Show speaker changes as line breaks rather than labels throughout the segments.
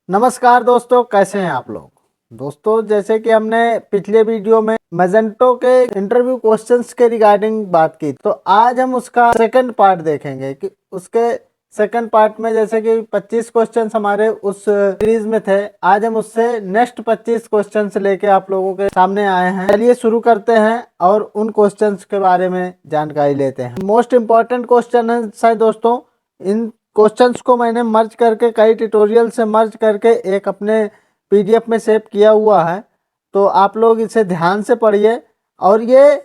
नमस्कार दोस्तों, कैसे हैं आप लोग। दोस्तों, जैसे कि हमने पिछले वीडियो में मैजेंटो के इंटरव्यू क्वेश्चंस के रिगार्डिंग बात की, तो आज हम उसका सेकंड पार्ट देखेंगे कि उसके सेकंड पार्ट में जैसे कि 25 क्वेश्चंस हमारे उस सीरीज में थे, आज हम उससे नेक्स्ट 25 क्वेश्चंस लेके आप लोगों के सामने आए हैं। चलिए शुरू करते हैं और उन क्वेश्चंस के बारे में जानकारी लेते हैं। मोस्ट इम्पॉर्टेंट क्वेश्चन है दोस्तों। इन क्वेश्चंस को मैंने मर्ज करके कई ट्यूटोरियल से मर्ज करके एक अपने पीडीएफ में सेव किया हुआ है, तो आप लोग इसे ध्यान से पढ़िए। और ये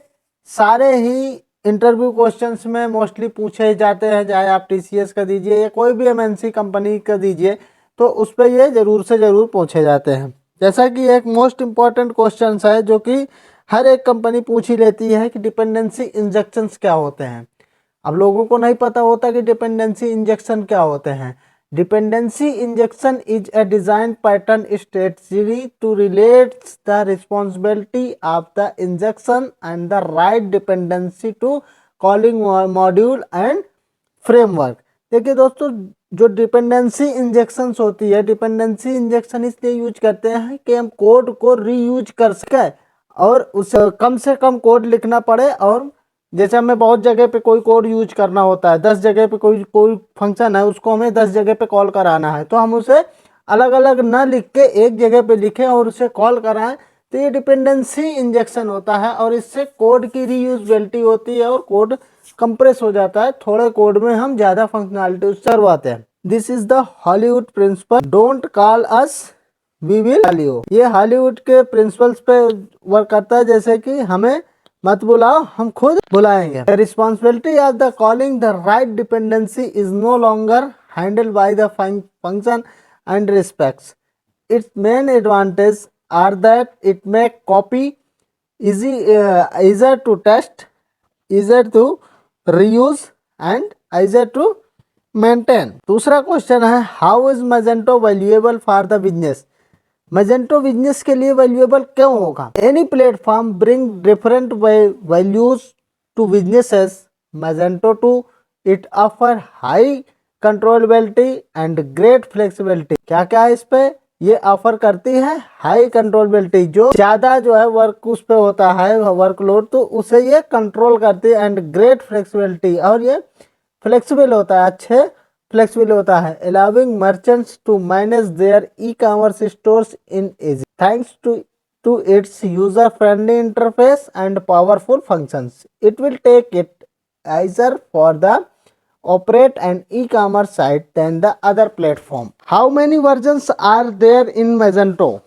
सारे ही इंटरव्यू क्वेश्चंस में मोस्टली पूछे जाते हैं, चाहे आप टीसीएस का दीजिए या कोई भी एमएनसी कंपनी का दीजिए, तो उस पर ये ज़रूर से ज़रूर पूछे जाते हैं। जैसा कि एक मोस्ट इम्पॉर्टेंट क्वेश्चन है जो कि हर एक कंपनी पूछ ही लेती है कि डिपेंडेंसी इंजेक्शंस क्या होते हैं। अब लोगों को नहीं पता होता कि डिपेंडेंसी इंजेक्शन क्या होते हैं। Dependency injection is a design pattern strategy to relate the responsibility of the injection and the right dependency to calling module and framework. देखिए दोस्तों, जो डिपेंडेंसी इंजेक्शंस होती है, डिपेंडेंसी इंजेक्शन इसलिए यूज करते हैं कि हम कोड को रीयूज कर सके और उसे कम से कम कोड लिखना पड़े। और जैसे हमें बहुत जगह पे कोई कोड यूज करना होता है, 10 जगह पे कोई कोई फंक्शन है, उसको हमें 10 जगह पे कॉल कराना है, तो हम उसे अलग अलग ना लिख के एक जगह पे लिखें और उसे कॉल कराएं, तो ये डिपेंडेंसी इंजेक्शन होता है। और इससे कोड की रीयूजबिलिटी होती है और कोड कंप्रेस हो जाता है। थोड़े कोड में हम ज़्यादा फंक्शनैलिटी करवाते हैं। This is the Hollywood principle, don't call us we will call you. ये हॉलीवुड के प्रिंसिपल्स पे वर्क करता है, जैसे कि हमें मत बुलाओ, हम खुद बुलाएंगे। The responsibility of the calling the right dependency is no longer handled by the function and respects. Its main advantage are that it make copy easier to test, easier to reuse and easier to maintain. दूसरा question है, how is Magento valuable for the business? Magento business के लिए valuable क्यों होगा? Any platform bring different values to businesses. Magento two it offer high controllability and great flexibility. क्या क्या इस पे ये ऑफर करती है? हाई कंट्रोलेबिलिटी, जो ज़्यादा जो है वर्क उस पे होता है वर्कलोड, तो उसे ये कंट्रोल करती है। एंड ग्रेट फ्लेक्सिबिलिटी, और ये फ्लेक्सिबल होता है, अच्छे फ्लेक्सिबल होता है। Allowing merchants to manage their e commerce stores in easy thanks to its user friendly interface and powerful functions. It will take it easier for the operate an e-commerce site than the other platform. How many versions are there in Magento?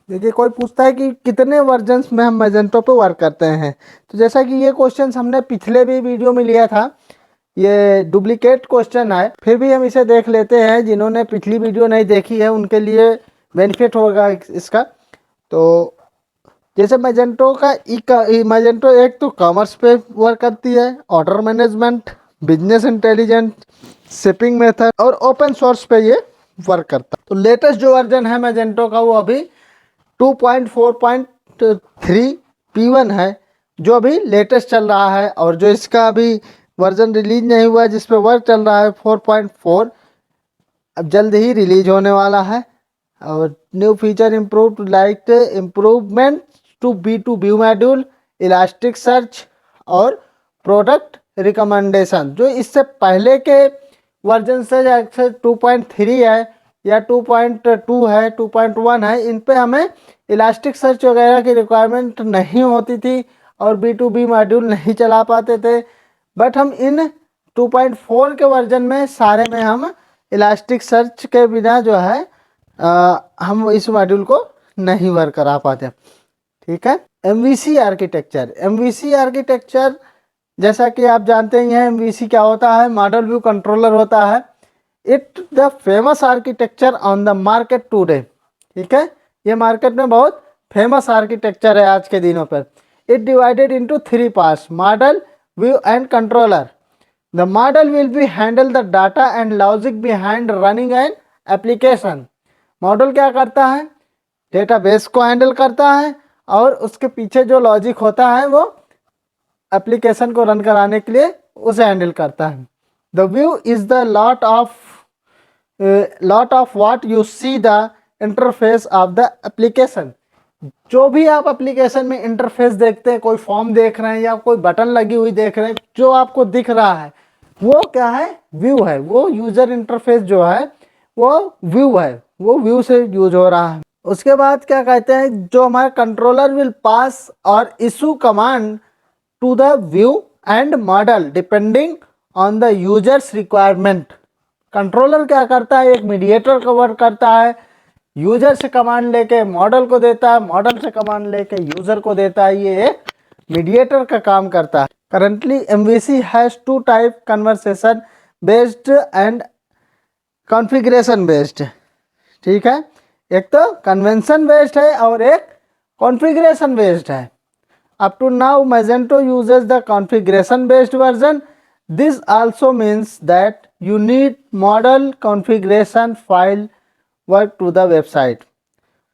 देखिए, कोई पूछता है कि कितने versions में हम Magento पे work करते हैं, तो जैसा कि ये क्वेश्चन हमने पिछले भी वीडियो में लिया था, ये डुप्लीकेट क्वेश्चन है, फिर भी हम इसे देख लेते हैं। जिन्होंने पिछली वीडियो नहीं देखी है उनके लिए बेनिफिट होगा इसका। तो जैसे मैजेंटो मैजेंटो एक तो कॉमर्स पे वर्क करती है, order management, business intelligence, shipping method और ओपन सोर्स पे ये वर्क करता है। तो लेटेस्ट जो वर्जन है मैजेंटो का वो अभी 2.4.3 P1 है, जो अभी लेटेस्ट चल रहा है। और जो इसका अभी वर्जन रिलीज नहीं हुआ है जिस पे वर्क चल रहा है 4.4, अब जल्द ही रिलीज होने वाला है। और new feature improve like improvement to view module, elastic search और प्रोडक्ट रिकमेंडेशन। जो इससे पहले के वर्जन से जैसे 2.3 है या 2.2 है, 2.1 है, इन पे हमें इलास्टिक सर्च वगैरह की रिक्वायरमेंट नहीं होती थी और B2B मॉड्यूल नहीं चला पाते थे। बट हम इन 2.4 के वर्जन में सारे में हम इलास्टिक सर्च के बिना जो है हम इस मॉड्यूल को नहीं वर्क करा पाते। ठीक है। MVC आर्किटेक्चर जैसा कि आप जानते ही हैं, MVC क्या होता है? मॉडल व्यू कंट्रोलर होता है। It the famous architecture on the market today. ठीक है, ये मार्केट में बहुत फेमस आर्किटेक्चर है आज के दिनों पर। It divided into 3 parts, model, view and controller. The model will be handle the data and logic behind running an application. Model क्या करता है? डेटाबेस को हैंडल करता है और उसके पीछे जो लॉजिक होता है वो एप्लीकेशन को रन कराने के लिए उसे हैंडल करता है। The view is the lot of what you see the interface of the application. जो भी आप एप्लीकेशन में इंटरफेस देखते हैं, कोई फॉर्म देख रहे हैं या कोई बटन लगी हुई देख रहे हैं, जो आपको दिख रहा है वो क्या है, व्यू है। वो यूजर इंटरफेस जो है वो व्यू है, वो व्यू से यूज हो रहा है। उसके बाद क्या कहते हैं, जो हमारा कंट्रोलर विल पास और issue command to the view and model depending on the users requirement. Controller क्या करता है, एक मीडिएटर का वर्क करता है, यूजर से कमांड लेके मॉडल को देता है, मॉडल से कमांड लेके यूजर को देता है। ये एक मीडिएटर का काम करता है। Currently MVC has two type, conversation based and configuration based. ठीक है, एक तो कन्वेंशन बेस्ड है और एक कॉन्फ़िगरेशन बेस्ड है। Up to now Magento uses the configuration based version. This also means that you need model configuration file work to the website.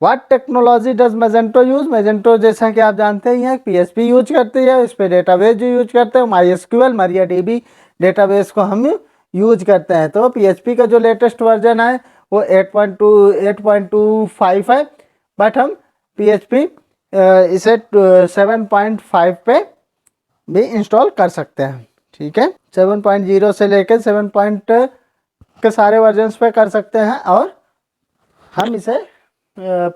What technology does Magento use? Magento जैसा कि आप जानते हैं PHP use करती है, इस पर डेटाबेस जो यूज करते हैं MySQL, MariaDB डेटाबेस को हम यूज करते हैं। तो PHP का जो लेटेस्ट वर्जन है वो 8.25 है, बट हम PHP इसे 7.5 पे भी इंस्टॉल कर सकते हैं। ठीक है, 7.0 से लेकर 7 के सारे वर्जन्स पे कर सकते हैं, और हम इसे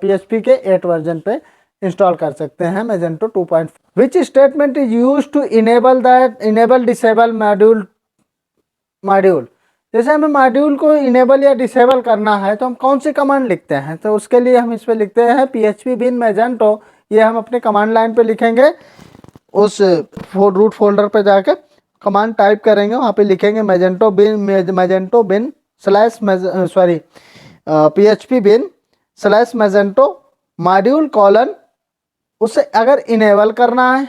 PHP के 8 वर्जन पे इंस्टॉल कर सकते हैं Magento 2.5। Which statement is use to enable disable module. जैसे हमें मॉड्यूल को इनेबल या डिसेबल करना है तो हम कौन सी कमांड लिखते हैं, तो उसके लिए हम इस पर लिखते हैं PHP bin Magento। ये हम अपने कमांड लाइन पे लिखेंगे, उस रूट फोल्डर पे जाकर कमांड टाइप करेंगे, वहाँ पे लिखेंगे Magento bin PHP bin /Magento module colon. उसे अगर इनेबल करना है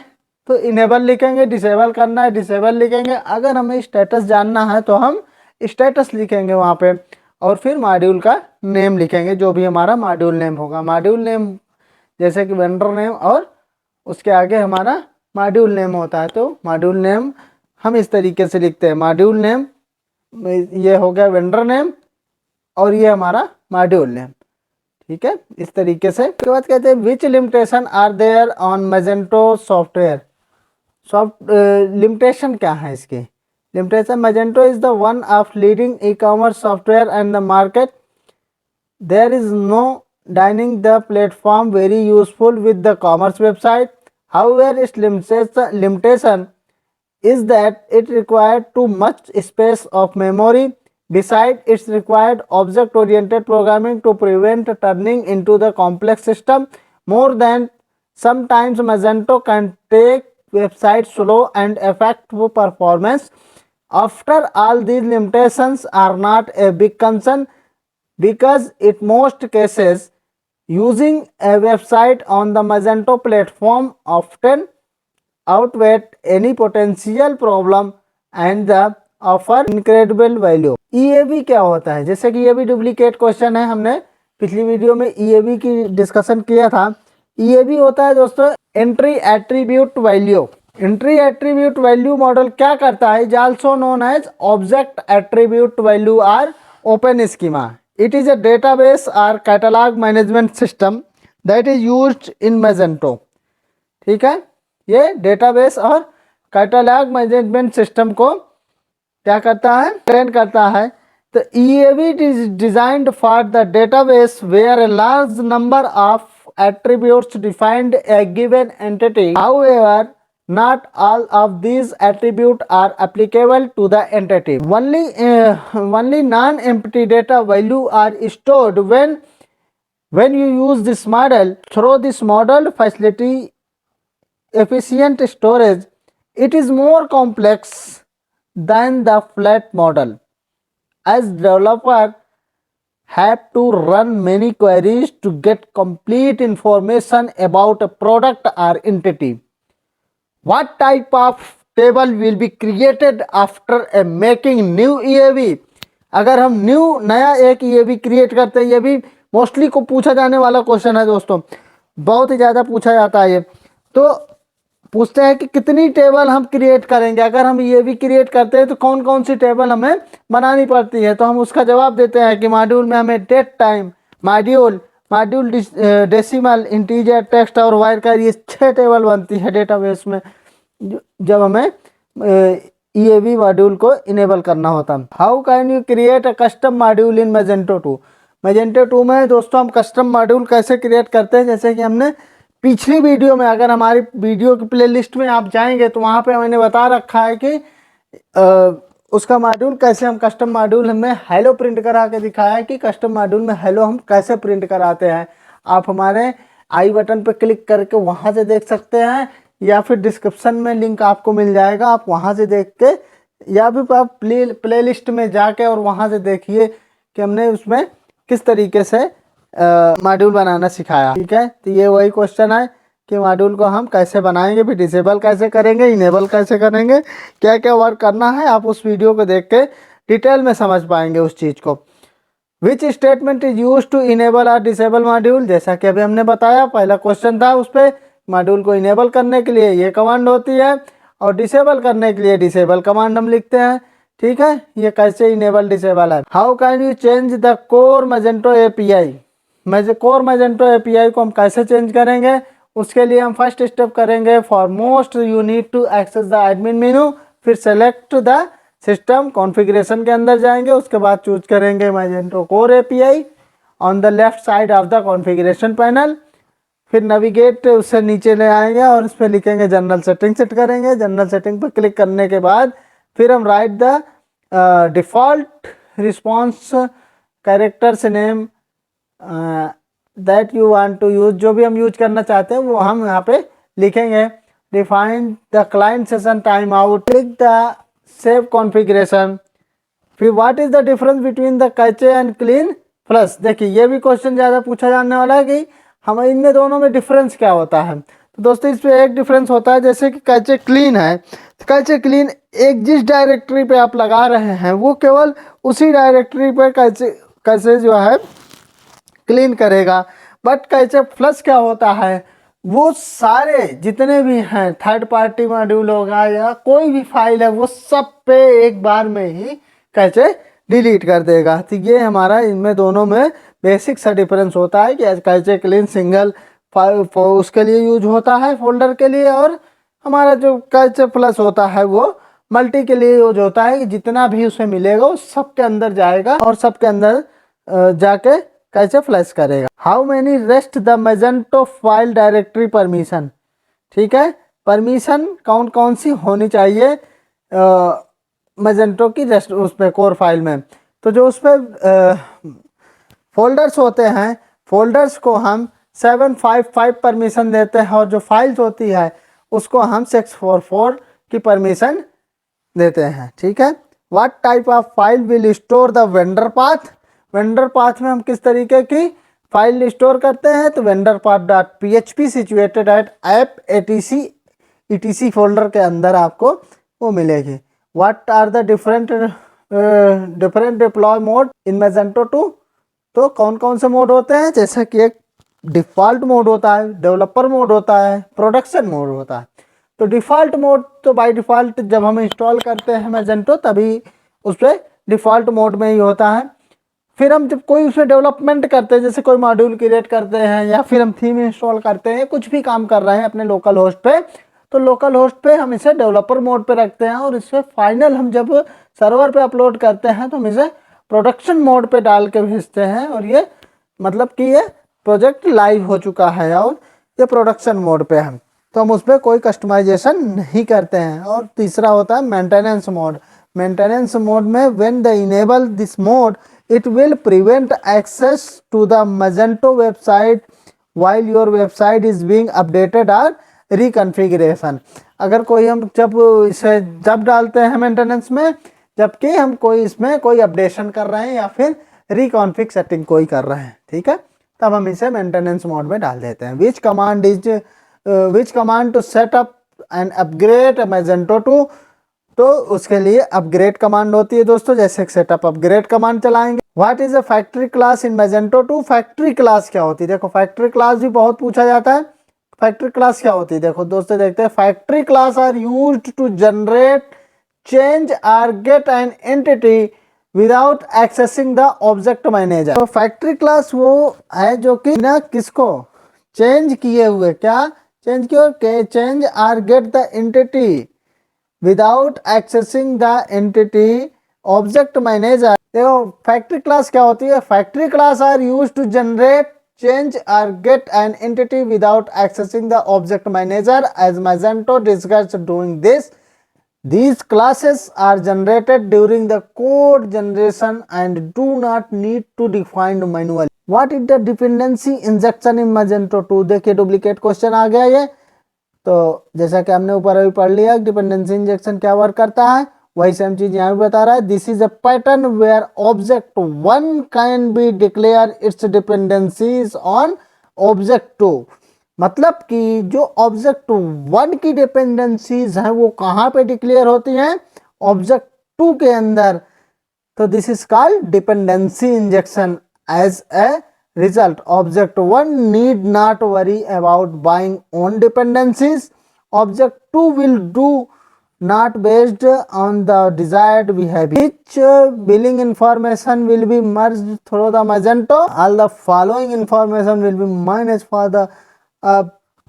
तो इनेबल लिखेंगे, डिसेबल करना है डिसेबल लिखेंगे। अगर हमें स्टेटस जानना है तो हम स्टेटस लिखेंगे वहाँ पे, और फिर मॉड्यूल का नेम लिखेंगे, जो भी हमारा मॉड्यूल नेम होगा। मॉड्यूल नेम जैसे कि वेंडर नेम, और उसके आगे हमारा मॉड्यूल नेम होता है। तो मॉड्यूल नेम हम इस तरीके से लिखते हैं, मॉड्यूल नेम ये हो गया वेंडर नेम, और ये हमारा मॉड्यूल नेम। ठीक है, इस तरीके से। उसके बाद कहते हैं which limitation are there on Magento software. Limitation क्या है इसकी? Limitation, Magento is the one of leading e-commerce software and the market. There is no dining the platform very useful with the commerce website. However, its limitation is that it required too much space of memory. Besides, it's required object-oriented programming to prevent turning into the complex system. More than sometimes Magento can take websites slow and affect performance. After all, these limitations are not a big concern because in most cases using a website on the Magento platform often outweigh any potential problem and the offer incredible value. EAB क्या होता है? जैसे कि ये भी duplicate question है, हमने पिछली वीडियो में EAB की डिस्कशन किया था। EAB होता है दोस्तों entry attribute value. Entry attribute value model क्या करता है? Is also known as object attribute value or open schema. It is a database or catalog management system that is used in Magento। ठीक है, ये database और catalogue management system को क्या करता है? ट्रेन करता है। तो EAB is designed for the database where a large number of attributes defined a given entity. However, not all of these attributes are applicable to the entity. Only non-empty data value are stored when you use this model. Through this model facility efficient storage, it is more complex than the flat model, as developer have to run many queries to get complete information about a product or entity. What type of table will be created after a making new EAB? अगर हम नया एक EAB create करते हैं, ये भी mostly को पूछा जाने वाला क्वेश्चन है दोस्तों, बहुत ही ज़्यादा पूछा जाता है ये। तो पूछते हैं कि कितनी टेबल हम क्रिएट करेंगे। अगर हम EAB क्रिएट करते हैं तो कौन कौन सी टेबल हमें बनानी पड़ती है? तो हम उसका जवाब देते हैं कि मॉड्यूल में हमें date time, module module, decimal, integer, text और वायर का, ये 6 टेबल बनती है डेटाबेस में जब हमें EAB मॉड्यूल को इनेबल करना होता है। How can you create a custom module in Magento 2? Magento 2 में दोस्तों हम कस्टम मॉड्यूल कैसे क्रिएट करते हैं, जैसे कि हमने पिछली वीडियो में, अगर हमारी वीडियो की प्लेलिस्ट में आप जाएंगे तो वहाँ पे मैंने बता रखा है कि उसका मॉड्यूल कैसे हम कस्टम मॉड्यूल में हेलो प्रिंट करा के दिखाया है कि कस्टम मॉड्यूल में हेलो हम कैसे प्रिंट कराते हैं। आप हमारे आई बटन पर क्लिक करके वहाँ से देख सकते हैं, या फिर डिस्क्रिप्शन में लिंक आपको मिल जाएगा, आप वहाँ से देख के, या फिर आप प्लेलिस्ट में जाके और वहाँ से देखिए कि हमने उसमें किस तरीके से मॉड्यूल बनाना सिखाया। ठीक है, तो ये वही क्वेश्चन है कि मॉड्यूल को हम कैसे बनाएंगे, फिर डिसेबल कैसे करेंगे, इनेबल कैसे करेंगे, क्या क्या वर्क करना है, आप उस वीडियो को देख के डिटेल में समझ पाएंगे उस चीज़ को। Which statement is use to enable और डिसेबल मॉड्यूल, जैसा कि अभी हमने बताया, पहला क्वेश्चन था उस पर, मॉड्यूल को इनेबल करने के लिए ये कमांड होती है और डिसेबल करने के लिए डिसेबल कमांड हम लिखते हैं। ठीक है, ये कैसे इनेबल डिसेबल है। How can you change the core Magento API, core Magento API को हम कैसे चेंज करेंगे, उसके लिए हम फर्स्ट स्टेप करेंगे, for most you need to access the admin menu, फिर सेलेक्ट द सिस्टम कॉन्फ़िगरेशन के अंदर जाएंगे, उसके बाद चूज करेंगे Magento core API on the left side of the configuration panel, फिर नेविगेट उससे नीचे ले आएंगे और उस पर लिखेंगे जनरल सेटिंग, सेट करेंगे। जनरल सेटिंग पर क्लिक करने के बाद फिर हम write the default response characters name that you want to use, जो भी हम यूज करना चाहते हैं वो हम यहाँ पे लिखेंगे। Define the client session time out, click the save configuration. फिर what is the difference between the cache and clean flush, देखिए ये भी क्वेश्चन ज़्यादा पूछा जाने वाला है कि हम इनमें दोनों में डिफरेंस क्या होता है। तो दोस्तों इस पर एक डिफरेंस होता है, जैसे कि कैचे क्लीन है, तो कैचे क्लीन एक जिस डायरेक्टरी पे आप लगा रहे हैं वो केवल उसी डायरेक्टरी पे कैसे जो है क्लीन करेगा। बट कैचे फ्लश क्या होता है, वो सारे जितने भी हैं थर्ड पार्टी मॉड्यूल होगा या कोई भी फाइल है वो सब पे एक बार में ही कैचे डिलीट कर देगा। तो ये हमारा इनमें दोनों में बेसिक सा डिफरेंस होता है कि कैचे क्लीन सिंगल उसके लिए यूज होता है फोल्डर के लिए, और हमारा जो कैचे फ्लश होता है वो मल्टी के लिए यूज होता है कि जितना भी उसमें मिलेगा वो सब के अंदर जाएगा और सब के अंदर जाके कैसे फ्लैश करेगा। How many rest the Magento file directory permission, ठीक है, परमिशन कौन कौन सी होनी चाहिए मैजेंटो की रेस्ट उस पर कोर फाइल में। तो जो उस पर फोल्डर्स होते हैं, फोल्डर्स को हम 755 परमिशन देते हैं और जो फाइल्स होती है उसको हम 644 की परमिशन देते हैं। ठीक है, what type of file will store the vendor path, vendor path में हम किस तरीके की फाइल स्टोर करते हैं, तो vendor path dot PHP situated at app etc folder के अंदर आपको वो मिलेगी। What are the different deploy mode in Magento 2, तो कौन कौन से मोड होते हैं, जैसे कि एक डिफ़ॉल्ट मोड होता है, डेवलपर मोड होता है, प्रोडक्शन मोड होता है। तो डिफ़ॉल्ट मोड तो बाय डिफ़ॉल्ट जब हम इंस्टॉल करते हैं मैजेंटो तभी उस पर डिफ़ॉल्ट मोड में ही होता है। फिर हम जब कोई उसमें डेवलपमेंट करते हैं, जैसे कोई मॉड्यूल क्रिएट करते हैं या फिर हम थीम इंस्टॉल करते हैं, कुछ भी काम कर रहे हैं अपने लोकल होस्ट पे, तो लोकल होस्ट पे हम इसे डेवलपर मोड पे रखते हैं और इससे फाइनल हम जब सर्वर पे अपलोड करते हैं तो हम इसे प्रोडक्शन मोड पे डाल के भेजते हैं और ये मतलब कि ये प्रोजेक्ट लाइव हो चुका है और ये प्रोडक्शन मोड पे है, तो हम उस पर कोई कस्टमाइजेशन नहीं करते हैं। और तीसरा होता है मेंटेनेंस मोड। मेंटेनेंस मोड में when the enable this mode it will prevent access to the Magento website while your website is being updated or reconfiguration। अगर कोई हम जब इसे जब डालते हैं मेंटेनेंस में जबकि हम कोई इसमें कोई अपडेशन कर रहे हैं या फिर रिकॉन्फिग सेटिंग कोई कर रहे हैं, ठीक है, तब हम इसे मेंटेनेंस मोड में डाल देते हैं। Which command to set up and upgrade Magento 2, तो उसके लिए अपग्रेड कमांड होती है दोस्तों, जैसे सेटअप अपग्रेड कमांड चलाएंगे। What is a factory class in Magento 2, factory class क्या होती है, देखो फैक्ट्री क्लास भी बहुत पूछा जाता है। फैक्ट्री क्लास क्या होती है, देखो दोस्तों देखते हैं। Factory class are used to generate change or get an entity without accessing the object manager. तो फैक्ट्री क्लास वो है जो कि ना किसको चेंज किए हुए, क्या चेंज किए, change or get the entity without accessing the entity object manager. देखो फैक्ट्री क्लास क्या होती है, factory class are use to generate change or get an entity without accessing the object manager as Magento discussed doing this. These classes are generated during the code generation and do not need to define manually. What is the dependency injection in Magento 2? देखिए duplicate question आ गया ये। तो जैसा कि हमने ऊपर अभी पढ़ लिया डिपेंडेंसी इंजेक्शन क्या वर्क करता है, वही सेम चीज यहाँ भी बता रहा है। This is a pattern where object 1 can be declare its dependencies on object 2। मतलब कि जो ऑब्जेक्ट 1 की डिपेंडेंसीज हैं वो कहाँ पे डिक्लेयर होती हैं, ऑब्जेक्ट 2 के अंदर। तो this is called dependency injection. As a result, object 1 need not worry about buying own dependencies. Object 2 will do not based on the desired behavior. Each billing information will be merged through the Magento. All the following information will be managed for the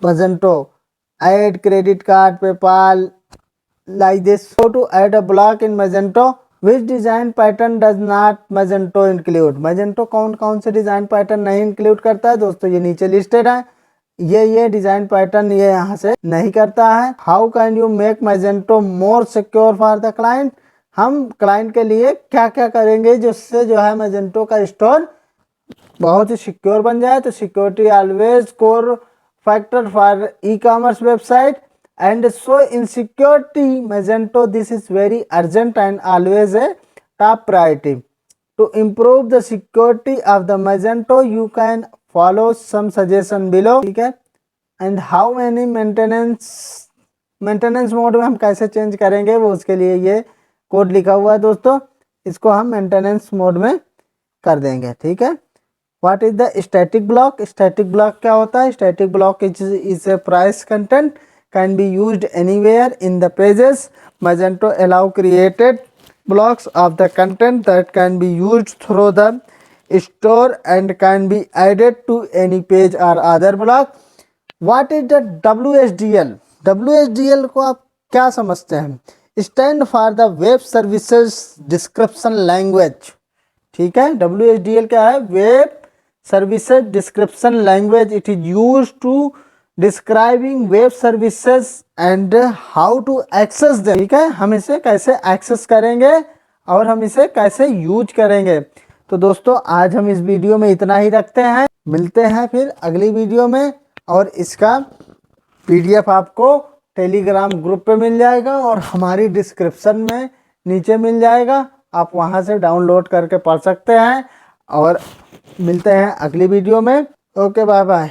Magento. Add credit card, PayPal, like this. So to add a block in Magento, which design pattern does not Magento include? Magento कौन कौन से design pattern नहीं include करता है दोस्तों, ये नीचे listed है। ये डिजाइन पैटर्न ये यहाँ से नहीं करता है। How can you make Magento more secure for the client? हम क्लाइंट के लिए क्या क्या करेंगे जिससे जो है Magento का स्टोर बहुत ही सिक्योर बन जाए। तो security always core factor for e commerce website and so in security Magento this is very urgent and always a top priority. To improve the security of the Magento you can follow some suggestion below, ठीक है। and how many maintenance mode में हम कैसे change करेंगे वो उसके लिए ये कोड लिखा हुआ है दोस्तों, इसको हम मेंटेनेंस मोड में कर देंगे, ठीक है। What is the static block? Static block क्या होता है? Static block is a price content can be used anywhere in the pages. Magento allow created blocks of the content that can be used through the store and can be added to any page or other block. What is the WSDL? WSDL को आप क्या समझते हैं? Stand for the Web Services Description Language, ठीक है। WSDL क्या है? Web Services Description Language. It is used to describing web services and how to access them, ठीक है। हम इसे कैसे एक्सेस करेंगे और हम इसे कैसे यूज करेंगे। तो दोस्तों आज हम इस वीडियो में इतना ही रखते हैं, मिलते हैं फिर अगली वीडियो में। और इसका PDF आपको टेलीग्राम ग्रुप पे मिल जाएगा और हमारी डिस्क्रिप्शन में नीचे मिल जाएगा, आप वहां से डाउनलोड करके पढ़ सकते हैं। और मिलते हैं अगली वीडियो में। Okay bye bye.